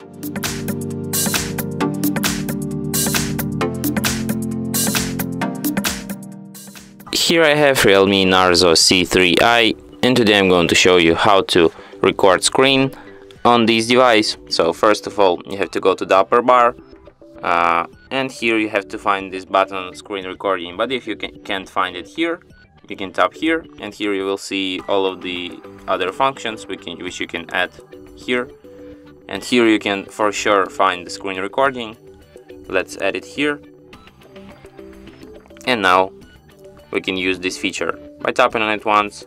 Here I have REALME C3i, and today I'm going to show you how to record screen on this device. So first of all, you have to go to the upper bar, and here you have to find this button, screen recording. But if you can't find it here, you can tap here, and here you will see all of the other functions which you can add here. And here you can for sure find the screen recording. Let's add it here. And now we can use this feature. By tapping on it once,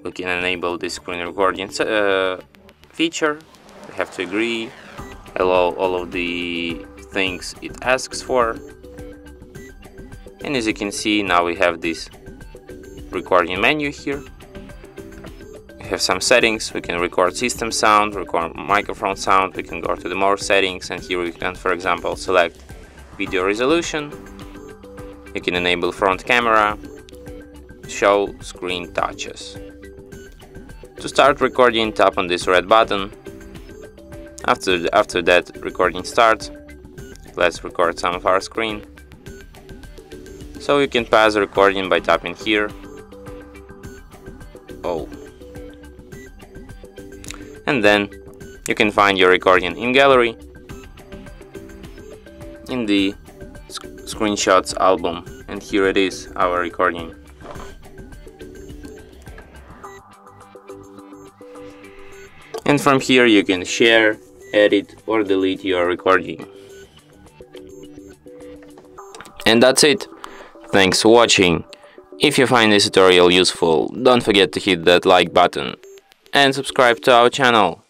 we can enable this screen recording feature. We have to agree, allow all of the things it asks for. And as you can see, now we have this recording menu here. We have some settings. We can record system sound, record microphone sound. We can go to the more settings, and here we can, for example, select video resolution. You can enable front camera, show screen touches. To start recording, tap on this red button. After that recording starts, let's record some of our screen. So you can pause the recording by tapping here. And then you can find your recording in gallery, in the screenshots album, and here it is, our recording. And from here you can share, edit or delete your recording. And that's it. Thanks for watching. If you find this tutorial useful, don't forget to hit that like button and subscribe to our channel.